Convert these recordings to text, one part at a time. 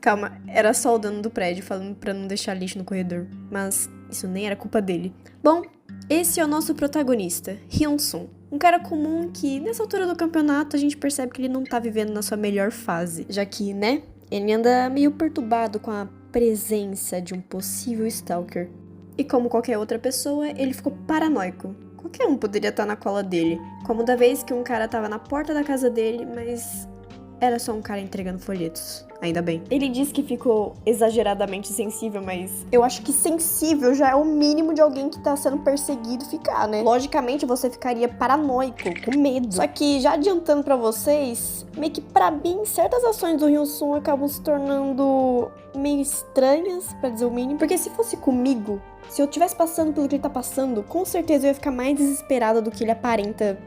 Calma, era só o dono do prédio falando pra não deixar lixo no corredor. Mas isso nem era culpa dele. Bom, esse é o nosso protagonista, Hyun-sung. Um cara comum que, nessa altura do campeonato, a gente percebe que ele não tá vivendo na sua melhor fase. Já que, né, ele anda meio perturbado com a presença de um possível stalker. E como qualquer outra pessoa, ele ficou paranoico. Qualquer um poderia estar na cola dele. Como da vez que um cara tava na porta da casa dele, mas era só um cara entregando folhetos. Ainda bem. Ele disse que ficou exageradamente sensível, mas eu acho que sensível já é o mínimo de alguém que tá sendo perseguido ficar, né? Logicamente você ficaria paranoico, com medo. Só que já adiantando pra vocês, meio que pra mim, certas ações do Hyun-sung acabam se tornando meio estranhas, pra dizer o mínimo. Porque se fosse comigo, se eu tivesse passando pelo que ele tá passando, com certeza eu ia ficar mais desesperada do que ele aparenta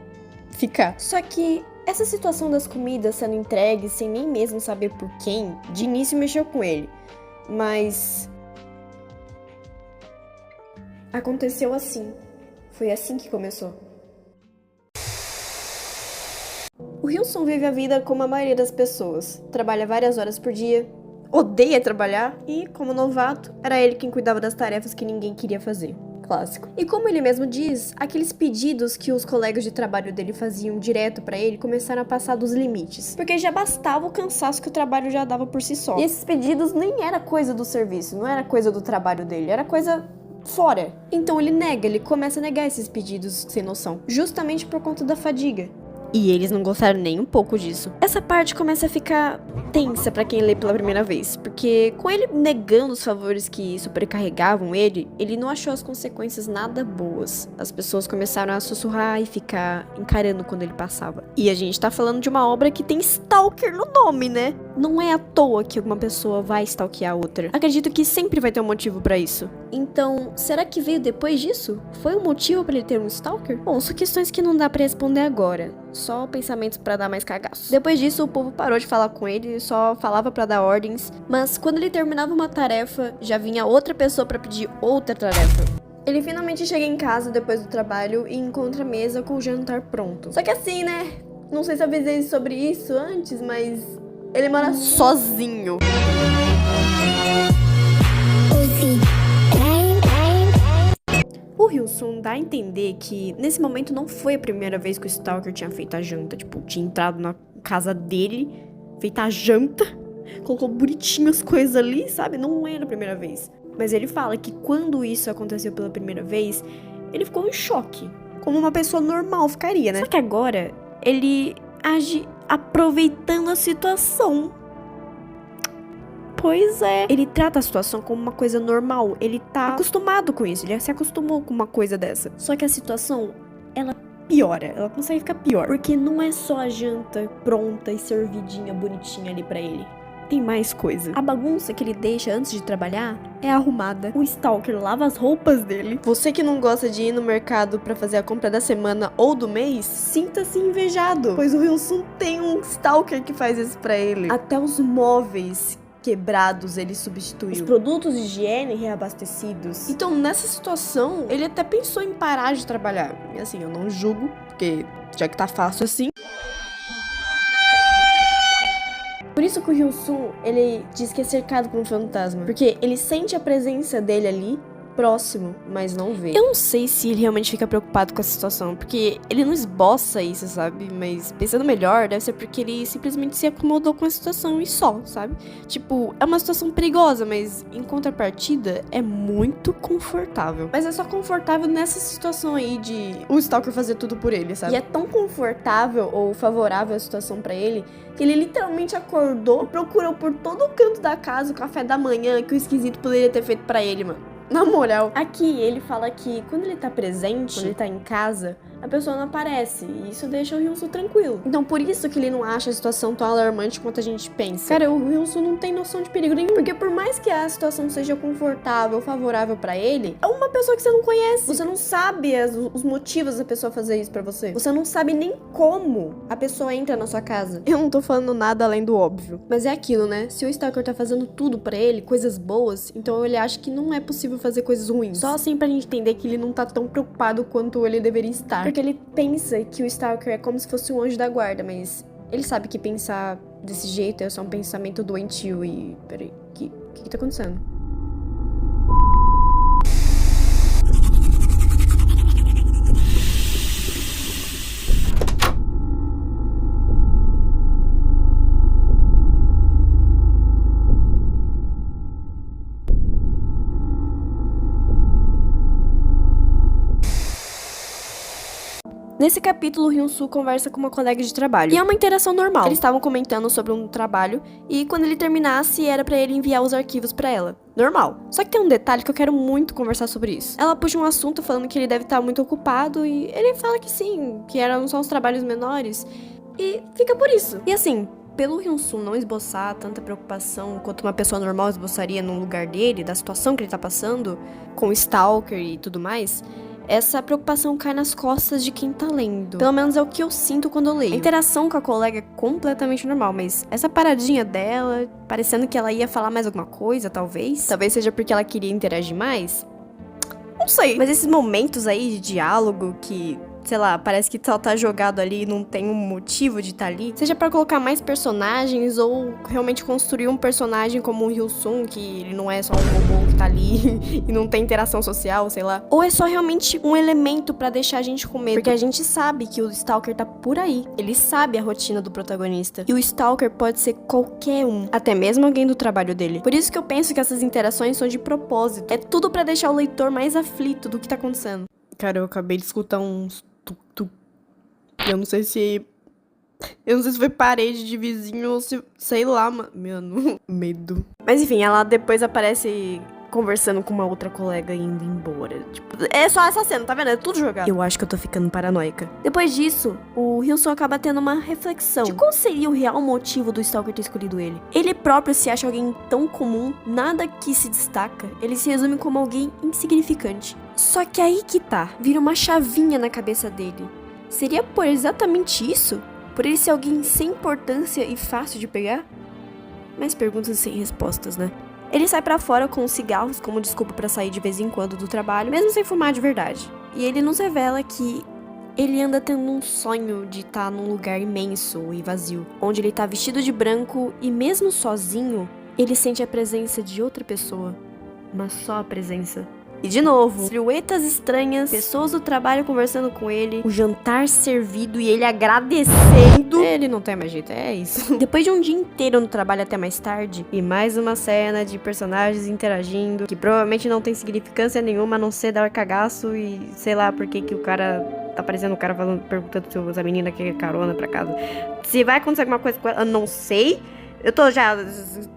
ficar. Só que essa situação das comidas sendo entregues sem nem mesmo saber por quem, de início mexeu com ele. Mas aconteceu assim. Foi assim que começou. O Hyun-sung vive a vida como a maioria das pessoas. Trabalha várias horas por dia, odeia trabalhar e, como novato, era ele quem cuidava das tarefas que ninguém queria fazer. Clássico. E como ele mesmo diz, aqueles pedidos que os colegas de trabalho dele faziam direto pra ele começaram a passar dos limites. Porque já bastava o cansaço que o trabalho já dava por si só. E esses pedidos nem era coisa do serviço, não era coisa do trabalho dele, era coisa fora. Então ele começa a negar esses pedidos sem noção. Justamente por conta da fadiga. E eles não gostaram nem um pouco disso. Essa parte começa a ficar tensa pra quem lê pela primeira vez, porque com ele negando os favores que sobrecarregavam ele, ele não achou as consequências nada boas. As pessoas começaram a sussurrar e ficar encarando quando ele passava. E a gente tá falando de uma obra que tem stalker no nome, né? Não é à toa que uma pessoa vai stalkear a outra. Acredito que sempre vai ter um motivo pra isso. Então, será que veio depois disso? Foi um motivo pra ele ter um stalker? Bom, são questões que não dá pra responder agora. Só pensamentos pra dar mais cagaço. Depois disso, o povo parou de falar com ele, só falava pra dar ordens. Mas quando ele terminava uma tarefa, já vinha outra pessoa pra pedir outra tarefa. Ele finalmente chega em casa depois do trabalho e encontra a mesa com o jantar pronto. Só que assim, né? Não sei se avisei sobre isso antes, mas ele mora sozinho. O Hyun-sung dá a entender que nesse momento não foi a primeira vez que o stalker tinha feito a janta. Tipo, tinha entrado na casa dele, feito a janta, colocou bonitinho as coisas ali, sabe? Não era a primeira vez. Mas ele fala que quando isso aconteceu pela primeira vez, ele ficou em choque. Como uma pessoa normal ficaria, né? Só que agora, ele age aproveitando a situação. Pois é. Ele trata a situação como uma coisa normal. Ele tá acostumado com isso. Ele se acostumou com uma coisa dessa. Só que a situação, ela piora. Ela consegue ficar pior. Porque não é só a janta pronta e servidinha, bonitinha ali pra ele. Tem mais coisa. A bagunça que ele deixa antes de trabalhar é arrumada. O stalker lava as roupas dele. Você que não gosta de ir no mercado pra fazer a compra da semana ou do mês, sinta-se invejado. Pois o Hyun-sung tem um stalker que faz isso pra ele. Até os móveis quebrados ele substituiu. Os produtos de higiene reabastecidos. Então, nessa situação, ele até pensou em parar de trabalhar. E assim, eu não julgo, porque já que tá fácil assim. Por isso que o Hyun-sung, ele diz que é cercado por um fantasma. Porque ele sente a presença dele ali, próximo, mas não vê. Eu não sei se ele realmente fica preocupado com a situação, porque ele não esboça isso, sabe? Mas pensando melhor, deve ser porque ele simplesmente se acomodou com a situação e só, sabe? Tipo, é uma situação perigosa, mas em contrapartida, é muito confortável. Mas é só confortável nessa situação aí de o stalker fazer tudo por ele, sabe? E é tão confortável ou favorável a situação pra ele, que ele literalmente acordou e procurou por todo o canto da casa o café da manhã que o esquisito poderia ter feito pra ele, mano. Na moral, aqui ele fala que quando ele tá presente, quando ele tá em casa, a pessoa não aparece, e isso deixa o Hyun-sung tranquilo. Então por isso que ele não acha a situação tão alarmante quanto a gente pensa. Cara, o Hyun-sung não tem noção de perigo nenhum, porque por mais que a situação seja confortável, favorável pra ele, é uma pessoa que você não conhece. Você não sabe os motivos da pessoa fazer isso pra você. Você não sabe nem como a pessoa entra na sua casa. Eu não tô falando nada além do óbvio. Mas é aquilo, né? Se o stalker tá fazendo tudo pra ele, coisas boas, então ele acha que não é possível fazer coisas ruins. Só assim pra gente entender que ele não tá tão preocupado quanto ele deveria estar. Porque ele pensa que o stalker é como se fosse um anjo da guarda, mas Ele sabe que pensar desse jeito é só um pensamento doentio e... Peraí, o que tá acontecendo? Nesse capítulo, o Hyun-soo conversa com uma colega de trabalho. E é uma interação normal. Eles estavam comentando sobre um trabalho e quando ele terminasse, era pra ele enviar os arquivos pra ela. Normal. Só que tem um detalhe que eu quero muito conversar sobre isso. Ela puxa um assunto falando que ele deve estar muito ocupado e ele fala que sim, que eram só uns trabalhos menores. E fica por isso. E assim, pelo Hyun-soo não esboçar tanta preocupação quanto uma pessoa normal esboçaria no lugar dele, da situação que ele tá passando, com o stalker e tudo mais... Essa preocupação cai nas costas de quem tá lendo. Pelo menos é o que eu sinto quando eu leio. A interação com a colega é completamente normal, mas essa paradinha dela, parecendo que ela ia falar mais alguma coisa, talvez. Talvez seja porque ela queria interagir mais. Não sei. Mas esses momentos aí de diálogo que... sei lá, parece que só tá jogado ali e não tem um motivo de estar ali. Seja pra colocar mais personagens ou realmente construir um personagem como o Hyun-soo, que ele não é só um robô que tá ali e não tem interação social, sei lá. Ou é só realmente um elemento pra deixar a gente com medo. Porque a gente sabe que o Stalker tá por aí. Ele sabe a rotina do protagonista. E o Stalker pode ser qualquer um. Até mesmo alguém do trabalho dele. Por isso que eu penso que essas interações são de propósito. É tudo pra deixar o leitor mais aflito do que tá acontecendo. Cara, eu acabei de escutar uns... Eu não sei se foi parede de vizinho ou se... sei lá, mano. Medo. Mas enfim, ela depois aparece conversando com uma outra colega e indo embora. Tipo, é só essa cena, tá vendo? É tudo jogado. Eu acho que eu tô ficando paranoica. Depois disso, o Hyun-soo acaba tendo uma reflexão de qual seria o real motivo do Stalker ter escolhido ele. Ele próprio se acha alguém tão comum, nada que se destaca. Ele se resume como alguém insignificante. Só que aí que tá, vira uma chavinha na cabeça dele. Seria por exatamente isso? Por ele ser alguém sem importância e fácil de pegar? Mais perguntas sem respostas, né? Ele sai pra fora com os cigarros como desculpa pra sair de vez em quando do trabalho, mesmo sem fumar de verdade. E ele nos revela que ele anda tendo um sonho de estar num lugar imenso e vazio, onde ele tá vestido de branco e mesmo sozinho, ele sente a presença de outra pessoa. Mas só a presença. E de novo, silhuetas estranhas, pessoas do trabalho conversando com ele, o jantar servido e ele agradecendo. Ele não tem mais jeito, é isso. Depois de um dia inteiro no trabalho até mais tarde, e mais uma cena de personagens interagindo, que provavelmente não tem significância nenhuma, a não ser dar cagaço e sei lá por que o cara... Tá parecendo o cara perguntando se a menina quer carona pra casa. Se vai acontecer alguma coisa com ela, eu não sei. Eu tô já...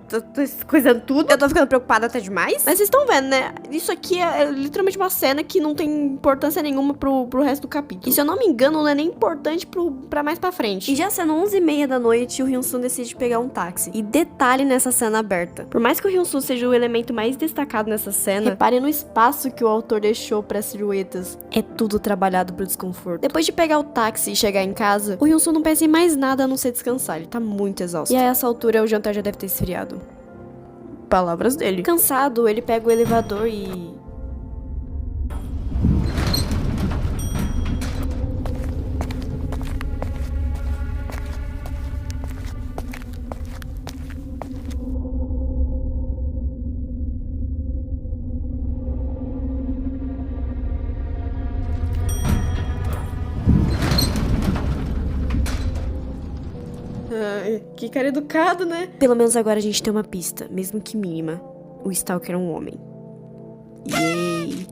tô coisando tudo. Eu tô ficando preocupada até demais. Mas vocês estão vendo, né? Isso aqui é literalmente uma cena que não tem importância nenhuma pro resto do capítulo. E se eu não me engano, não é nem importante pra mais pra frente. E já sendo 11h30 da noite, o Hyun-soo decide pegar um táxi. E detalhe nessa cena aberta. Por mais que o Hyun-soo seja o elemento mais destacado nessa cena, repare no espaço que o autor deixou pras silhuetas. É tudo trabalhado pro desconforto. Depois de pegar o táxi e chegar em casa, o Hyun-soo não pensa em mais nada a não ser descansar. Ele tá muito exausto. E a essa altura, o jantar já deve ter esfriado. Palavras dele. Cansado, ele pega o elevador e... Ai, que cara educado, né? Pelo menos agora a gente tem uma pista, mesmo que mínima. O Stalker é um homem. Yay!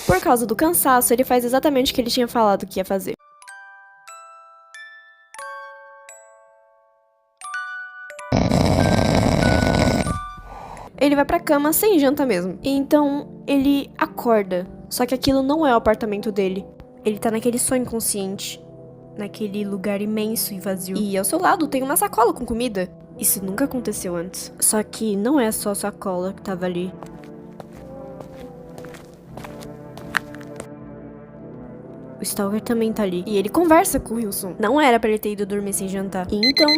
Por causa do cansaço, ele faz exatamente o que ele tinha falado que ia fazer. Ele vai pra cama sem janta mesmo. Então, ele acorda. Só que aquilo não é o apartamento dele. Ele tá naquele sonho inconsciente. Naquele lugar imenso e vazio. E ao seu lado tem uma sacola com comida. Isso nunca aconteceu antes. Só que não é só a sacola que tava ali. O Stalker também tá ali. E ele conversa com o Hyun-soo. Não era pra ele ter ido dormir sem jantar. E então,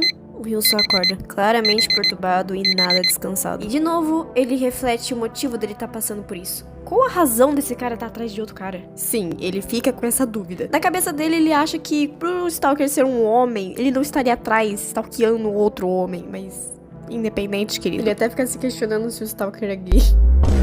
o Hyun-soo acorda, claramente perturbado e nada descansado. E de novo, ele reflete o motivo dele estar passando por isso. Qual a razão desse cara estar atrás de outro cara? Sim, ele fica com essa dúvida. Na cabeça dele, ele acha que pro Stalker ser um homem, ele não estaria atrás, stalkeando outro homem, mas... independente, querido. Ele até fica se questionando se o Stalker é gay.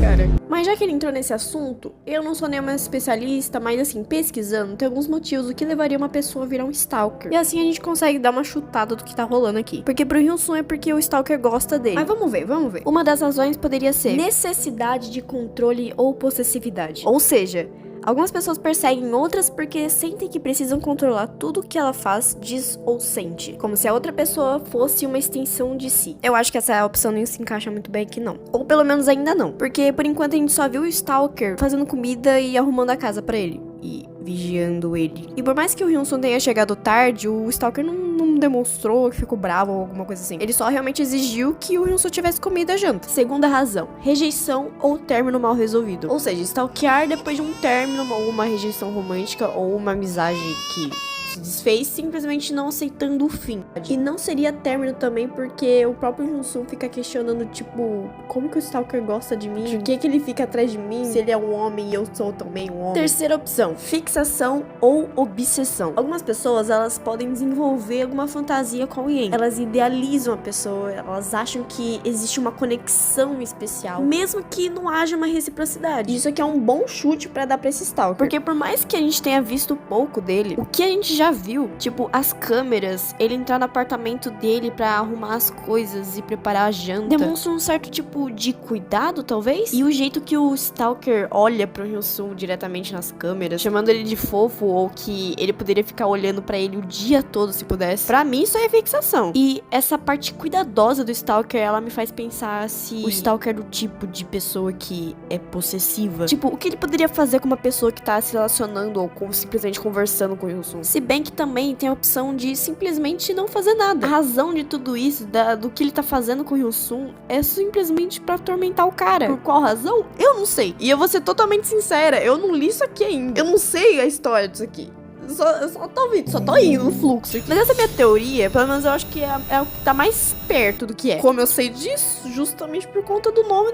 Cara. Mas já que ele entrou nesse assunto, eu não sou nenhuma especialista, mas assim, pesquisando, tem alguns motivos do que levaria uma pessoa a virar um Stalker. E assim a gente consegue dar uma chutada do que tá rolando aqui. Porque pro Hyun-soo é porque o Stalker gosta dele. Mas vamos ver. Uma das razões poderia ser necessidade de controle ou possessividade. Ou seja... algumas pessoas perseguem outras porque sentem que precisam controlar tudo que ela faz, diz ou sente. Como se a outra pessoa fosse uma extensão de si. Eu acho que essa opção nem se encaixa muito bem aqui, não. Ou pelo menos ainda não. Porque por enquanto a gente só viu o Stalker fazendo comida e arrumando a casa pra ele. E vigiando ele. E por mais que o Hyun-soo tenha chegado tarde, o Stalker não demonstrou que ficou bravo ou alguma coisa assim. Ele só realmente exigiu que o Hyun-soo tivesse comido a janta. Segunda razão, rejeição ou término mal resolvido. Ou seja, stalkear depois de um término ou uma rejeição romântica ou uma amizade que se desfez simplesmente não aceitando o fim. E não seria término também porque o próprio Hyun-soo fica questionando, tipo, como que o Stalker gosta de mim? Por que ele fica atrás de mim? Se ele é um homem e eu sou também um homem. Terceira opção, fixação ou obsessão. Algumas pessoas, elas podem desenvolver alguma fantasia com alguém. Elas idealizam a pessoa, elas acham que existe uma conexão especial, mesmo que não haja uma reciprocidade. Isso aqui é um bom chute pra dar pra esse Stalker. Porque por mais que a gente tenha visto pouco dele, o que a gente já viu, tipo, as câmeras, ele entrar no apartamento dele pra arrumar as coisas e preparar a janta, demonstra um certo tipo de cuidado, talvez? E o jeito que o Stalker olha pro Hyun-soo diretamente nas câmeras, chamando ele de fofo, ou que ele poderia ficar olhando pra ele o dia todo se pudesse, pra mim isso é fixação. E essa parte cuidadosa do Stalker, ela me faz pensar se o Stalker é do tipo de pessoa que é possessiva. Tipo, o que ele poderia fazer com uma pessoa que tá se relacionando ou simplesmente conversando com o Hyun-soo? Se bem que também tem a opção de simplesmente não fazer nada. A razão de tudo isso, do que ele tá fazendo com o Hyun-soo, é simplesmente pra atormentar o cara. Por qual razão? Eu não sei. E eu vou ser totalmente sincera, eu não li isso aqui ainda. Eu não sei a história disso aqui. Eu só tô ouvindo, só tô indo no fluxo aqui. Mas essa minha teoria, pelo menos eu acho que é o que tá mais perto do que é. Como eu sei disso? Justamente por conta do nome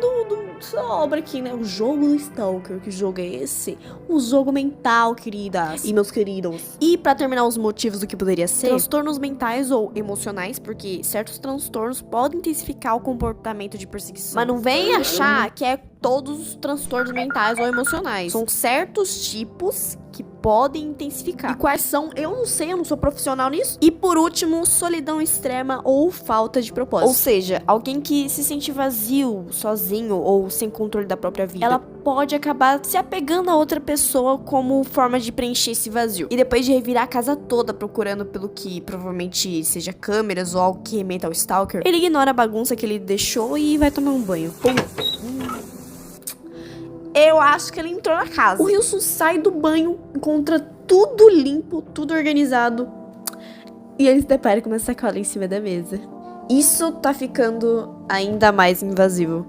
dessa obra aqui, né? O jogo do Stalker. Que jogo é esse? Um jogo mental, queridas e meus queridos. E pra terminar os motivos do que poderia ser, transtornos mentais ou emocionais, porque certos transtornos podem intensificar o comportamento de perseguição. Mas não vem achar que é todos os transtornos mentais ou emocionais. São certos tipos que podem intensificar. E quais são? Eu não sei, eu não sou profissional nisso. E por último, solidão extrema ou falta de propósito. Ou seja, alguém que se sente vazio, sozinho ou sem controle da própria vida. Ela pode acabar se apegando a outra pessoa como forma de preencher esse vazio. E depois de revirar a casa toda procurando pelo que provavelmente seja câmeras ou algo que remeta ao Stalker, ele ignora a bagunça que ele deixou e vai tomar um banho. Eu acho que ele entrou na casa. O Hyun-soo sai do banho, encontra tudo limpo, tudo organizado. E ele se depara com uma sacola em cima da mesa. Isso tá ficando ainda mais invasivo.